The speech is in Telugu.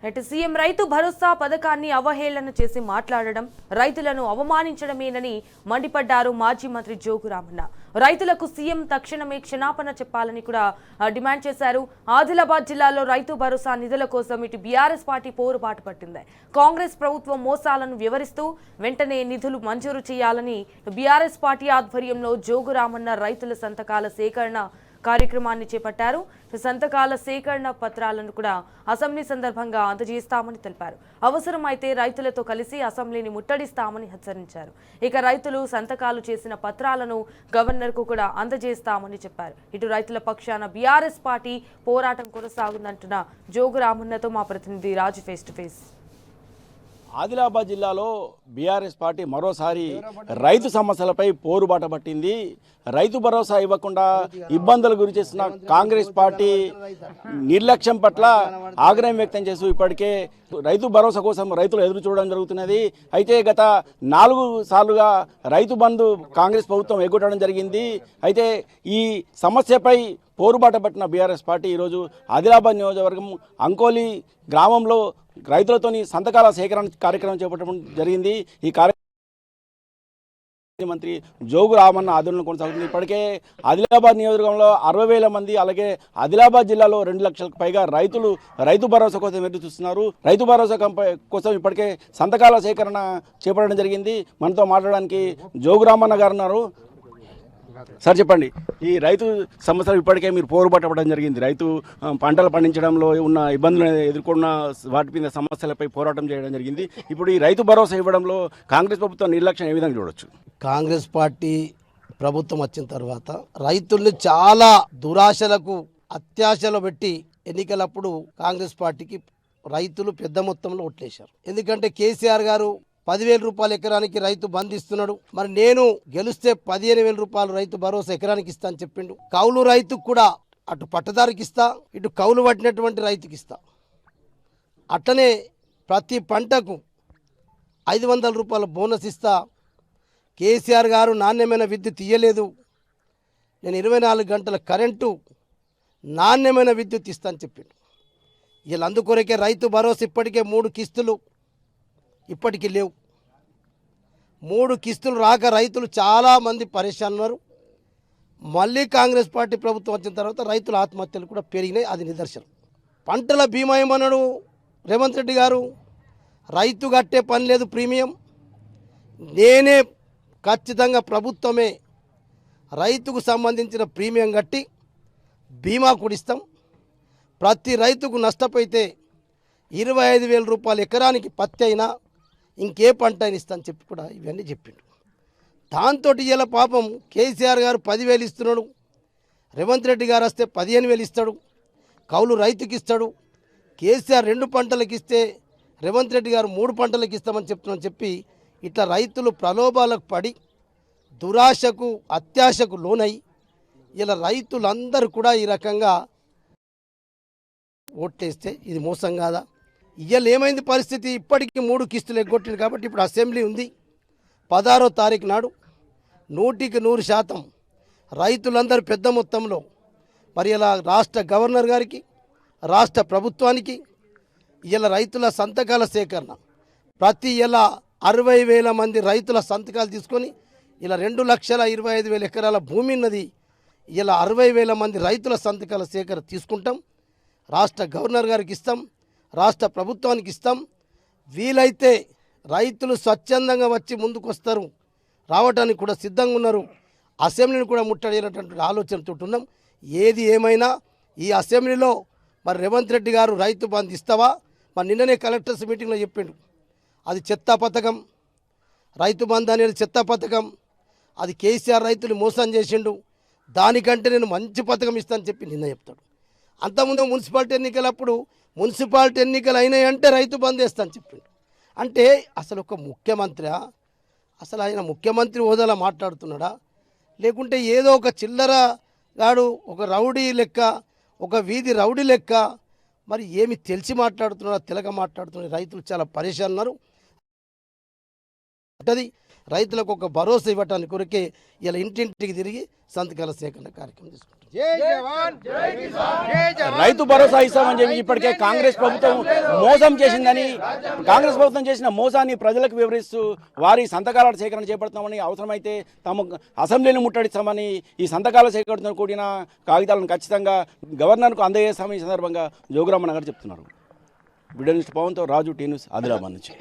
అటు సీఎం రైతు భరోసా పథకాన్ని అవహేళన చేసి మాట్లాడడం రైతులను అవమానించడమేనని మండిపడ్డారు మాజీ మంత్రి జోగు రామన్న. రైతులకు సీఎం తక్షణమే క్షమాపణ చెప్పాలని కూడా డిమాండ్ చేశారు. ఆదిలాబాద్ జిల్లాలో రైతు భరోసా నిధుల కోసం ఇటు బీఆర్ఎస్ పార్టీ పోరుబాటు పట్టింది. కాంగ్రెస్ ప్రభుత్వం మోసాలను వివరిస్తూ వెంటనే నిధులు మంజూరు చేయాలని బీఆర్ఎస్ పార్టీ ఆధ్వర్యంలో జోగు రామన్న రైతుల సంతకాల సేకరణ కార్యక్రమాన్ని చేపట్టారు. సంతకాల సేకరణ పత్రాలను కూడా అసెంబ్లీ సందర్భంగా అందజేస్తామని తెలిపారు. అవసరమైతే రైతులతో కలిసి అసెంబ్లీని ముట్టడిస్తామని హెచ్చరించారు. ఇక రైతులు సంతకాలు చేసిన పత్రాలను గవర్నర్కు కూడా అందజేస్తామని చెప్పారు. ఇటు రైతుల పక్షాన బీఆర్ఎస్ పార్టీ పోరాటం కొనసాగుందంటున్న జోగు రామన్నతో మా ప్రతినిధి రాజు ఫేస్ టు ఫేస్. ఆదిలాబాద్ జిల్లాలో బీఆర్ఎస్ పార్టీ మరోసారి రైతు సమస్యలపై పోరుబాట పట్టింది. రైతు భరోసా ఇవ్వకుండా ఇబ్బందులు గురి చేసిన కాంగ్రెస్ పార్టీ నిర్లక్ష్యం పట్ల ఆగ్రహం వ్యక్తం చేస్తూ ఇప్పటికే రైతు భరోసా కోసం రైతులు ఎదురు చూడడం జరుగుతున్నది. అయితే గత 4 సార్లుగా రైతు బంధు కాంగ్రెస్ ప్రభుత్వం ఎగ్గొట్టడం జరిగింది. అయితే ఈ సమస్యపై పోరుబాట పట్టిన బీఆర్ఎస్ పార్టీ ఈరోజు ఆదిలాబాద్ నియోజకవర్గం అంకోలి గ్రామంలో రైతులతోని సంతకాల సేకరణ కార్యక్రమం చేపట్టడం జరిగింది. ఈ మంత్రి జోగు రామన్న ఆధ్వర్యంలో కొనసాగుతుంది. ఇప్పటికే ఆదిలాబాద్ నియోజకవర్గంలో 60,000 మంది, అలాగే ఆదిలాబాద్ జిల్లాలో 2 లక్షలకు పైగా రైతులు రైతు భరోసా కోసం ఎదురు చూస్తున్నారు. రైతు భరోసా కోసం ఇప్పటికే సంతకాల సేకరణ చేపట్టడం జరిగింది. మనతో మాట్లాడడానికి జోగు రామన్న గారు ఉన్నారు. సార్ చెప్పండి, ఈ రైతు సమస్యలు ఇప్పటికే మీరు పోరుబాటపడడం జరిగింది. రైతు పంటలు పండించడంలో ఉన్న ఇబ్బందులు ఎదుర్కొన్న వాటి మీద సమస్యలపై పోరాటం చేయడం జరిగింది. ఇప్పుడు ఈ రైతు భరోసా ఇవ్వడంలో కాంగ్రెస్ ప్రభుత్వం నిర్లక్ష్యం ఏ విధంగా చూడొచ్చు? కాంగ్రెస్ పార్టీ ప్రభుత్వం వచ్చిన తర్వాత రైతుల్ని చాలా దురాశలకు అత్యాశలో పెట్టి ఎన్నికలప్పుడు కాంగ్రెస్ పార్టీకి రైతులు పెద్ద మొత్తంలో ఓట్లేశారు. ఎందుకంటే కేసీఆర్ గారు 10,000 రూపాయలు ఎకరానికి రైతు బంధిస్తున్నాడు. మరి నేను గెలిస్తే 15,000 రూపాయలు రైతు భరోసా ఎకరానికి ఇస్తా అని చెప్పిండు. కౌలు రైతుకు కూడా అటు పట్టదారికి ఇస్తా, ఇటు కౌలు పట్టినటువంటి రైతుకి ఇస్తా. అట్లనే ప్రతి పంటకు 500 రూపాయల బోనస్ ఇస్తా. కేసీఆర్ గారు నాణ్యమైన విద్యుత్ ఇయ్యలేదు, నేను 24 గంటల కరెంటు నాణ్యమైన విద్యుత్ ఇస్తా అని చెప్పిండు. వీళ్ళు అందుకొరకే రైతు భరోసా ఇప్పటికే 3 కిస్తులు ఇప్పటికీ లేవు. 3 కిస్తులు రాక రైతులు చాలామంది పరేషాన్ ఉన్నారు. మళ్ళీ కాంగ్రెస్ పార్టీ ప్రభుత్వం వచ్చిన తర్వాత రైతుల ఆత్మహత్యలు కూడా పెరిగినాయి. అది నిదర్శనం. పంటల బీమా ఏమన్నాడు రేవంత్ రెడ్డి గారు? రైతు కట్టే పని లేదు ప్రీమియం, నేనే ఖచ్చితంగా ప్రభుత్వమే రైతుకు సంబంధించిన ప్రీమియం కట్టి బీమా కూడా ఇస్తాం. ప్రతి రైతుకు నష్టపోయితే 25,000 రూపాయలు ఎకరానికి పత్తి అయినా ఇంకే పంట అయినా ఇస్తాను చెప్పి కూడా ఇవన్నీ చెప్పిండు. దాంతో ఇలా పాపం కేసీఆర్ గారు 10,000 ఇస్తున్నాడు, రేవంత్ రెడ్డి గారు వస్తే 15,000 ఇస్తాడు, కౌలు రైతుకి ఇస్తాడు. కేసీఆర్ 2 పంటలకు ఇస్తే రేవంత్ రెడ్డి గారు 3 పంటలకు ఇస్తామని చెప్తున్నామని చెప్పి ఇట్లా రైతులు ప్రలోభాలకు పడి దురాశకు అత్యాశకు లోనై ఇలా రైతులందరూ కూడా ఈ రకంగా ఓట్లేస్తే ఇది మోసం కాదా? ఇవాళ ఏమైంది పరిస్థితి? ఇప్పటికీ 3 కిస్తులు ఎగ్గొట్టింది కాబట్టి ఇప్పుడు అసెంబ్లీ ఉంది. 16వ తారీఖు నాడు 100% రైతులందరూ పెద్ద మొత్తంలో మరి ఇలా రాష్ట్ర గవర్నర్ గారికి, రాష్ట్ర ప్రభుత్వానికి ఇలా రైతుల సంతకాల సేకరణ ప్రతి ఇలా 60,000 మంది రైతుల సంతకాలు తీసుకొని ఇలా 2,25,000 ఎకరాల భూమి ఉన్నది. ఇలా 60,000 మంది రైతుల సంతకాల సేకరణ తీసుకుంటాం, రాష్ట్ర గవర్నర్ గారికి ఇస్తాం, రాష్ట్ర ప్రభుత్వానికి ఇస్తాం. వీలైతే రైతులు స్వచ్ఛందంగా వచ్చి ముందుకు వస్తారు, రావడానికి కూడా సిద్ధంగా ఉన్నారు. అసెంబ్లీని కూడా ముట్టడేటటువంటి ఆలోచనతో ఉన్నాం. ఏది ఏమైనా ఈ అసెంబ్లీలో మరి రేవంత్ రెడ్డి గారు రైతు బంధు ఇస్తావా? మరి నిన్ననే కలెక్టర్స్ మీటింగ్లో చెప్పిండు, అది చెత్త పథకం, రైతు బంధు అనేది చెత్త పథకం, అది కేసీఆర్ రైతులు మోసం చేసిండు, దానికంటే నేను మంచి పథకం ఇస్తానని చెప్పి నిన్న చెప్తాడు. అంతకుముందు మున్సిపాలిటీ ఎన్నికలప్పుడు మున్సిపాలిటీ ఎన్నికలు అయినాయి అంటే రైతు బంద్ వేస్తాను చెప్పిండు. అంటే అసలు ఒక ముఖ్యమంత్రి, అసలు ఆయన ముఖ్యమంత్రి హోదాలో మాట్లాడుతున్నాడా, లేకుంటే ఏదో ఒక చిల్లర గాడు, ఒక రౌడీ లెక్క, ఒక వీధి రౌడీ లెక్క మరి ఏమి తెలిసి మాట్లాడుతున్నాడా, తెలక మాట్లాడుతున్నాడు? రైతులు చాలా పరేషాన్ ఉన్నారు. అది రైతులకు ఒక భరోసా ఇవ్వటానికి కొరకే ఇలా ఇంటింటికి తిరిగి సంతకాల సేకరణ కార్యక్రమం తీసుకుంటాం. రైతు భరోసా ఇస్తామని చెప్పి ఇప్పటికే కాంగ్రెస్ ప్రభుత్వం మోసం చేసిందని, కాంగ్రెస్ ప్రభుత్వం చేసిన మోసాన్ని ప్రజలకు వివరిస్తూ వారి సంతకాల సేకరణ చేపడుతున్నామని, అవసరమైతే తమ అసెంబ్లీని ముట్టడిస్తామని ఈ సంతకాల సేకరణతో కూడిన కాగితాలను ఖచ్చితంగా గవర్నర్కు అందజేస్తామని ఈ సందర్భంగా జోగురామన్న గారు చెప్తున్నారు. వీడియో న్యూస్ పవన్తో రాజు, టీ న్యూస్, ఆదిలాబాద్ నుంచి.